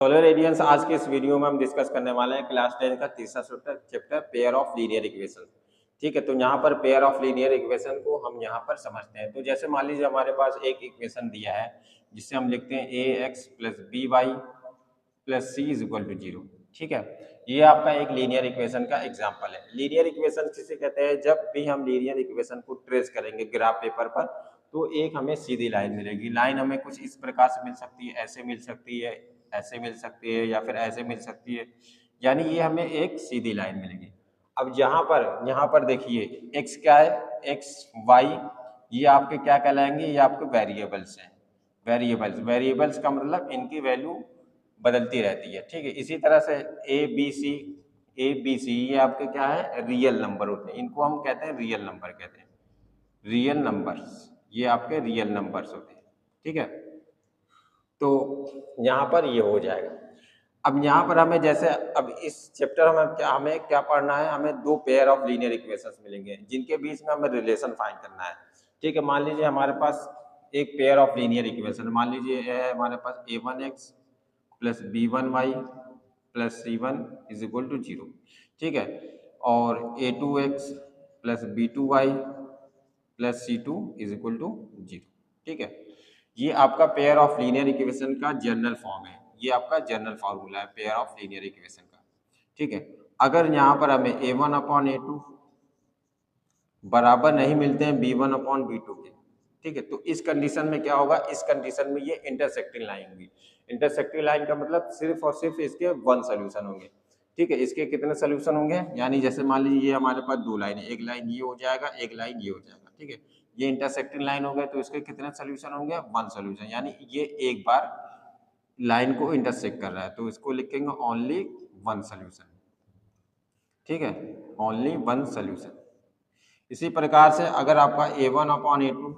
Hello radiance, आज के इस वीडियो में हम डिस्कस करने वाले हैं क्लास 10 का तीसरा chapter pair of linear equation. ठीक है, तो यहाँ पर पेयर ऑफ लीनियर इक्वेशन को हम यहाँ पर समझते हैं। तो जैसे मान लीजिए हमारे पास एक इक्वेशन दिया है जिससे हम लिखते हैं a x plus b y plus c is equal to zero. ठीक है, ये आपका एक लीनियर इक्वेशन का एग्जाम्पल है। लीनियर इक्वेशन किसे कहते हैं? जब भी हम लीनियर इक्वेशन को ट्रेस करेंगे ग्राफ पेपर पर तो एक हमें सीधी लाइन मिलेगी। लाइन हमें कुछ इस प्रकार से मिल सकती है, ऐसे मिल सकती है, ऐसे मिल सकती है या फिर ऐसे मिल सकती है, यानी ये हमें एक सीधी लाइन मिलेगी। अब यहाँ पर देखिए x क्या है, x y, ये आपके क्या कहलाएंगे? ये आपके वेरिएबल्स हैं। वेरिएबल्स का मतलब इनकी वैल्यू बदलती रहती है। ठीक है, इसी तरह से ए बी सी ये आपके क्या है? रियल नंबर होते हैं। इनको हम कहते हैं रियल नंबर, कहते हैं रियल नंबर्स। ये आपके रियल नंबर्स होते हैं। ठीक है, तो यहाँ पर ये हो जाएगा। अब यहाँ पर हमें जैसे अब इस चैप्टर में हमें क्या पढ़ना है? हमें दो पेयर ऑफ लीनियर इक्वेशंस मिलेंगे जिनके बीच में हमें रिलेशन फाइंड करना है। ठीक है, मान लीजिए हमारे पास एक पेयर ऑफ लीनियर इक्वेशन, मान लीजिए है हमारे पास a1x plus b1y plus c1 is equal to zero. ठीक है, और a2x plus b2y plus c2 is equal to zero. ठीक है, ये आपका पेयर ऑफ लीनियर इक्वेशन का जनरल फॉर्म है। ये आपका जनरल फार्मूला है पेयर ऑफ लीनियर इक्वेशन का। ठीक है, अगर यहाँ पर हमें a1 अपॉन a2 बराबर नहीं मिलते हैं b1 अपॉन b2 के, ठीक है, तो इस कंडीशन में क्या होगा? इस कंडीशन में ये इंटरसेक्टिंग लाइन होगी। इंटरसेक्टिंग लाइन का मतलब सिर्फ और सिर्फ इसके वन सोल्यूशन होंगे। ठीक है, इसके कितने सोल्यूशन होंगे? यानी जैसे मान लीजिए ये हमारे पास दो लाइन है, एक लाइन ये हो जाएगा, एक लाइन ये हो जाएगा। ठीक है, ये इंटरसेक्टिंग लाइन हो गए तो इसके कितने सोल्यूशन होंगे? वन सोल्यूशन, यानी ये एक बार लाइन को इंटरसेक्ट कर रहा है तो इसको लिखेंगे ओनली वन सोल्यूशन। ठीक है, ओनली वन सोल्यूशन। इसी प्रकार से अगर आपका a1 अपॉन a2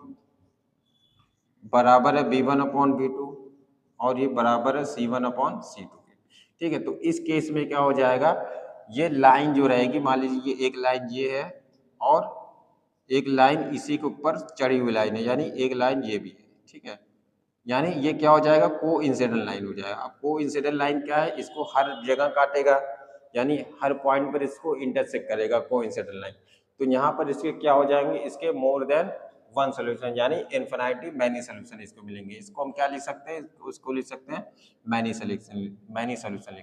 बराबर है b1 अपॉन b2 और ये बराबर है c1 अपॉन c2 के, ठीक है, तो इस केस में क्या हो जाएगा? ये लाइन जो रहेगी, मान लीजिए ये एक लाइन ये है और एक लाइन इसी के ऊपर चढ़ी हुई लाइन है, यानी एक लाइन ये भी है। ठीक है, यानी ये क्या हो जाएगा? को इंसिडेंट लाइन हो जाएगा। अब को इंसिडेंट लाइन क्या है? इसको हर जगह काटेगा, यानी हर पॉइंट पर इसको इंटरसेक्ट करेगा को इंसिडेंट लाइन। तो यहाँ पर इसके क्या हो जाएंगे? इसके मोर देन वन सोल्यूशन, यानी इन्फिनिटी मैनी सोल्यूशन इसको मिलेंगे। इसको हम क्या लिख सकते हैं? उसको लिख सकते हैं मैनी सोल्यूशन लिख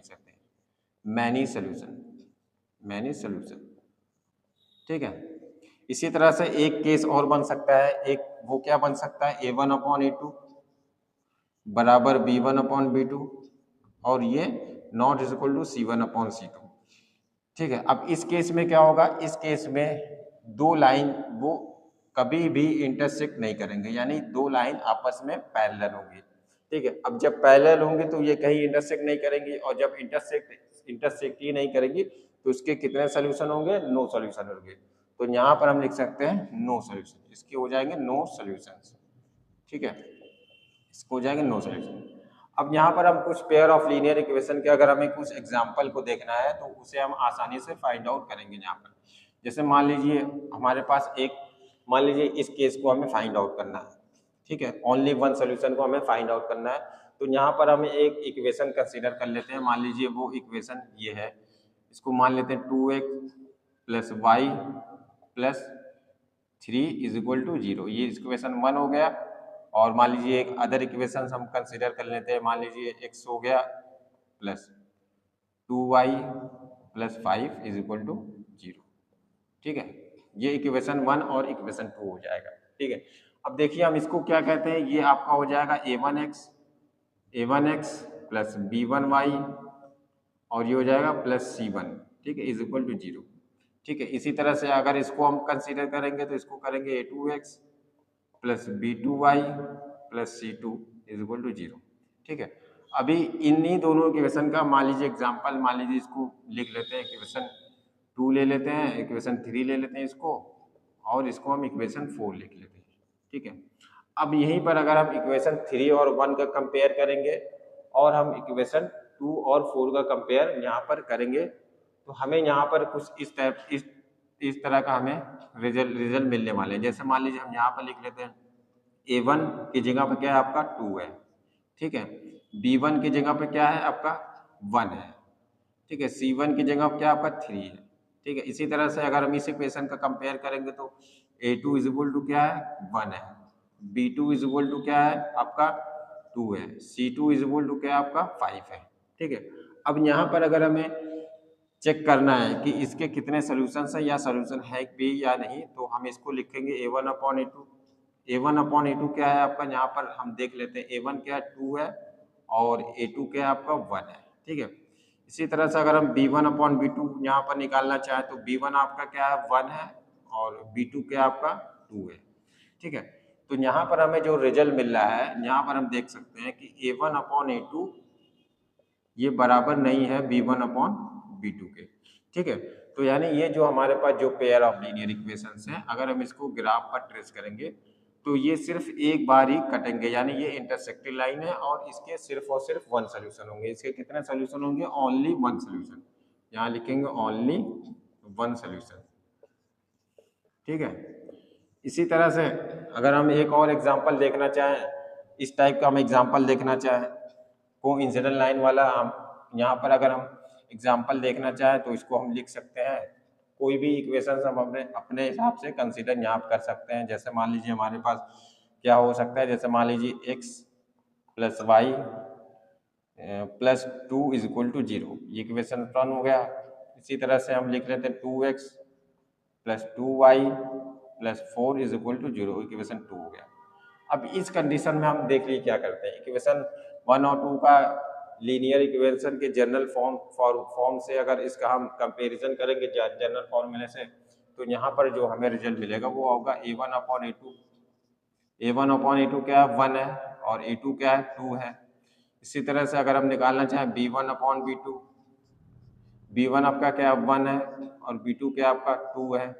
सकते हैं, मैनी सोल्यूशन। ठीक है, इसी तरह से एक केस और बन सकता है। एक वो क्या बन सकता है? a1 अपॉन a2 बराबर b1 अपॉन b2 और ये not is equal to c1 upon c2। ठीक है, अब इस केस में क्या होगा? इस केस में दो लाइन वो कभी भी इंटरसेक्ट नहीं करेंगे, यानी दो लाइन आपस में पैरेलल होंगी। ठीक है, अब जब पैरेलल होंगे तो ये कहीं इंटरसेक्ट नहीं करेंगी, और जब इंटरसेक्ट ही नहीं करेंगी तो इसके कितने सोल्यूशन होंगे? नो सोल्यूशन होंगे। तो यहाँ पर हम लिख सकते हैं नो सोल्यूशन, इसके हो जाएंगे नो सोल्यूशन। ठीक है, इसको हो जाएंगे नो सोल्यूशन। अब यहाँ पर हम कुछ पेयर ऑफ लीनियर इक्वेशन के अगर हमें कुछ एग्जाम्पल को देखना है तो उसे हम आसानी से फाइंड आउट करेंगे। यहाँ पर जैसे मान लीजिए हमारे पास मान लीजिए इस केस को हमें फाइंड आउट करना है। ठीक है, ओनली वन सोल्यूशन को हमें फाइंड आउट करना है। तो यहाँ पर हमें एक इक्वेशन कंसीडर कर लेते हैं। मान लीजिए वो इक्वेशन ये है, इसको मान लेते हैं 2x plus Y plus 3 is equal to zero. ये इक्वेशन 1 हो गया। और मान लीजिए एक अदर इक्वेशन हम कंसीडर कर लेते हैं। मान लीजिए x हो गया plus 2y plus 5 is equal to zero. ठीक है, ये इक्वेशन 1 और इक्वेशन 2 हो जाएगा। ठीक है, अब देखिए हम इसको क्या कहते हैं? ये आपका हो जाएगा a1x प्लस b1y और ये हो जाएगा प्लस c1। ठीक है, इज इक्वल टू जीरो। ठीक है, इसी तरह से अगर इसको हम कंसीडर करेंगे तो इसको करेंगे a2x plus b2y plus c2 is equal to zero. ठीक है, अभी इन्हीं दोनों इक्वेशन का मान लीजिए एग्जांपल, मान लीजिए इसको लिख लेते हैं इक्वेशन 2 ले लेते हैं, इक्वेशन 3 ले लेते हैं इसको, और इसको हम इक्वेशन 4 लिख लेते हैं। ठीक है, अब यहीं पर अगर हम इक्वेशन 3 और 1 का कंपेयर करेंगे और हम इक्वेशन 2 और 4 का कंपेयर यहाँ पर करेंगे तो हमें यहाँ पर कुछ इस तरह का हमें रिजल्ट मिलने वाले हैं। जैसे मान लीजिए हम यहाँ पर लिख लेते हैं a1 की जगह पर क्या है आपका 2 है। ठीक है, B1 की जगह पे क्या है आपका 1 है, ठीक है। C1 की जगह क्या आपका 3 है, ठीक है। इसी तरह से अगर हम इस इक्वेशन का कंपेयर करेंगे तो A2 इज इक्वल टू क्या है 1 है, B2 इज इक्वल टू क्या है आपका 2 है, C2 इज इक्वल टू क्या है आपका 5 है, ठीक है। अब यहाँ पर अगर हमें चेक करना है कि इसके कितने सोल्यूशन है या सोल्यूशन है भी या नहीं, तो हम इसको लिखेंगे A1 upon A2। A1 upon A2 क्या है आपका, यहाँ पर हम देख लेते हैं A1 क्या है 2 है और A2 क्या है आपका 1 है, ठीक है। इसी तरह से अगर हम B1 अपॉन B2 यहाँ पर निकालना चाहें तो B1 आपका क्या है 1 है और B2 क्या आपका 2 है, ठीक है। तो यहाँ पर हमें जो रिजल्ट मिल रहा है, यहाँ पर हम देख सकते हैं कि A1 अपॉन A2 ये बराबर नहीं है B1 अपॉन B2 के, ठीक है। तो यानी ये जो हमारे पास जो पेयर ऑफ लीनियर इक्वेशंस हैं, अगर हम इसको ग्राफ पर ट्रेस करेंगे तो ये सिर्फ एक बार ही कटेंगे, यानी ये इंटरसेक्टिंग लाइन है और इसके सिर्फ और सिर्फ वन सोल्यूशन होंगे। इसके कितने सोल्यूशन होंगे, ओनली वन सोल्यूशन, यहाँ लिखेंगे ओनली वन सोल्यूशन, ठीक है। इसी तरह से अगर हम एक और एग्जांपल देखना चाहें, इस टाइप का हम एग्जांपल देखना चाहें कोइंसिडेंट लाइन वाला, हम यहाँ पर अगर हम एग्जांपल देखना चाहें तो इसको हम लिख सकते हैं, कोई भी इक्वेशन हम अपने अपने हिसाब से कंसीडर यहाँ कर सकते हैं। जैसे मान लीजिए हमारे पास क्या हो सकता है, जैसे मान लीजिए x plus Y plus 2 is equal to 0, ये इक्वेशन टर्न हो गया। इसी तरह से हम लिख लेते हैं 2x plus 2y plus 4 is equal to 0, equation 2 हो गया। अब इस कंडीशन में हम देख लिए क्या करते हैं, इक्वेशन 1 और 2 का लीनियर इक्वेशन के जनरल फॉर्म से अगर इसका हम कंपैरिजन करेंगे जनरल फॉर्मूले से, तो यहाँ पर जो हमें रिजल्ट मिलेगा वो होगा A1 upon A2। A1 upon A2 क्या है 1 है और A2 क्या है 2 है। इसी तरह से अगर हम निकालना चाहें B1 अपॉन B2, B1 आपका क्या 1 है और B2 क्या आपका 2 है।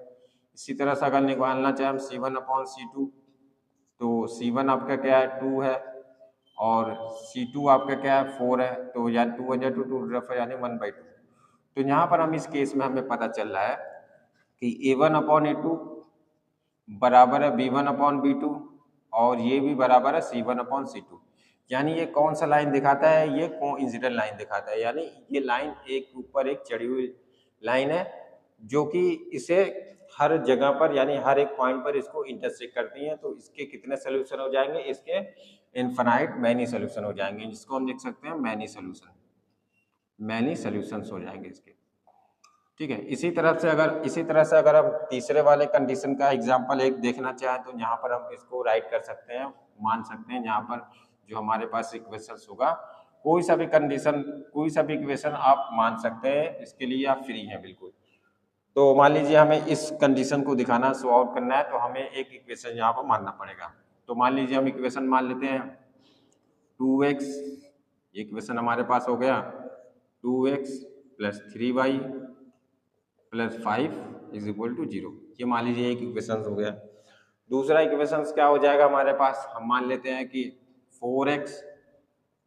इसी तरह से अगर निकालना चाहें हम C1 अपॉन C2, तो C1 आपका क्या है 2 है और C2 आपका क्या है 4 है, तो यानी 2 1 2 रफ यानी 1/2। तो यहाँ पर हम इस केस में हमें पता चल रहा है कि A1 अपॉन A2 बराबर है B1 अपॉन B2 और ये भी बराबर है C1 अपॉन C2। यानी ये कौन सा लाइन दिखाता है, ये कोइंसिडेंट लाइन दिखाता है, यानी ये लाइन एक ऊपर एक चढ़ी हुई लाइन है जो कि इसे हर जगह पर यानी हर एक पॉइंट पर इसको इंटरसेक्ट करती है। तो इसके कितने सोल्यूशन हो जाएंगे, इसके इनफाइनाइट मैनी सोल्यूशन हो जाएंगे, जिसको हम लिख सकते हैं मैनी सोल्यूशन, मैनी सोल्यूशंस हो जाएंगे इसके, ठीक है। इसी तरह से अगर हम तीसरे वाले कंडीशन का एग्जांपल एक देखना चाहें तो यहाँ पर हम इसको राइट कर सकते हैं, मान सकते हैं। यहाँ पर जो हमारे पास इक्वेशंस होगा, कोई सा भी कंडीशन कोई सा भी इक्वेशन आप मान सकते हैं, इसके लिए आप फ्री हैं बिल्कुल। तो मान लीजिए हमें इस कंडीशन को दिखाना सॉल्व आउट करना है, तो हमें एक इक्वेशन यहाँ पर मानना पड़ेगा। तो मान लीजिए हम इक्वेशन मान लेते हैं 2x, ये इक्वेशन हमारे पास हो गया 2x plus 3y plus 5 is equal to 0, ये मान लीजिए एक इक्वेशन हो गया। दूसरा इक्वेशन क्या हो जाएगा हमारे पास, हम मान लेते हैं कि 4x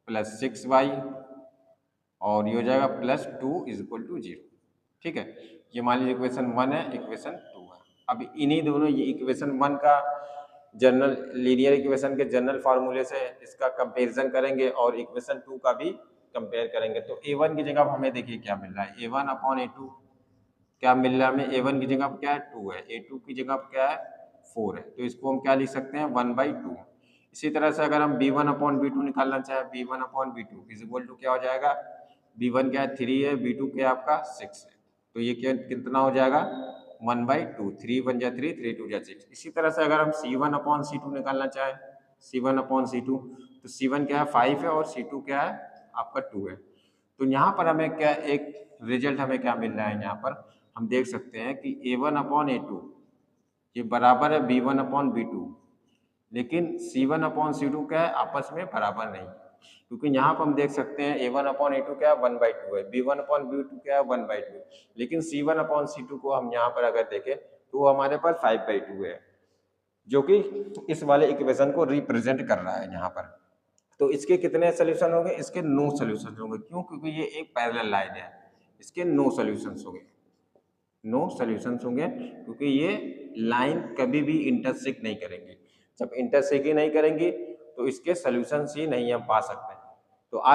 प्लस 6y और ये हो जाएगा प्लस 2 इज इक्वल टू 0, ठीक है। ये मान लीजिए इक्वेशन 1 है, इक्वेशन 2 है। अब इन्हीं दोनों, ये इक्वेशन 1 का जनरल लीनियर इक्वेशन के जनरल फार्मूले से इसका कंपैरिजन करेंगे और इक्वेशन 2 का भी कंपेयर करेंगे। तो A1 की जगह हमें देखिए क्या मिल रहा है, A1 अपॉन A2 क्या मिल रहा है हमें, A1 की जगह क्या है 2 है, A2 की जगह क्या है 4 है, तो इसको हम क्या लिख सकते हैं 1/2। इसी तरह से अगर हम B1 अपॉन B2 निकालना चाहें, B1 upon B2 is equal to क्या हो जाएगा, B1 क्या है 3 है, B2 क्या आपका 6 है, तो ये क्या कितना हो जाएगा 1/2, 3 1 जा 3, 3 2 जा 6। इसी तरह से अगर हम C1 अपॉन C2 निकालना चाहें, C1 अपॉन C2, तो C1 क्या है 5 है और C2 क्या है आपका 2 है। तो यहाँ पर हमें क्या एक रिजल्ट हमें क्या मिल रहा है, यहाँ पर हम देख सकते हैं कि A1 अपॉन A2 ये बराबर है B1 अपॉन B2, लेकिन C1 अपॉन C2 क्या है आपस में बराबर नहीं, क्योंकि यहाँ पर हम देख सकते हैं A1 अपॉन A2 क्या है 1/2 है, B1 अपॉन B2 क्या है 1/2, लेकिन C1 अपॉन C2 को हम यहाँ पर अगर देखें तो हमारे पास 5/2 है, जो कि इस वाले इक्वेशन को रिप्रेजेंट कर रहा है यहाँ पर। तो इसके कितने सोल्यूशन होंगे, इसके 9 सोल्यूशन होंगे। क्यों, क्योंकि ये एक पैरेलल लाइन है, इसके 9 सोल्यूशंस होंगे, 9 सोल्यूशंस होंगे, क्योंकि ये लाइन कभी भी इंटरसेक्ट नहीं करेंगे। जब इंटरसेक्ट ही नहीं करेंगी तो इसके सोल्यूशंस ही नहीं हम पा सकते। तो आज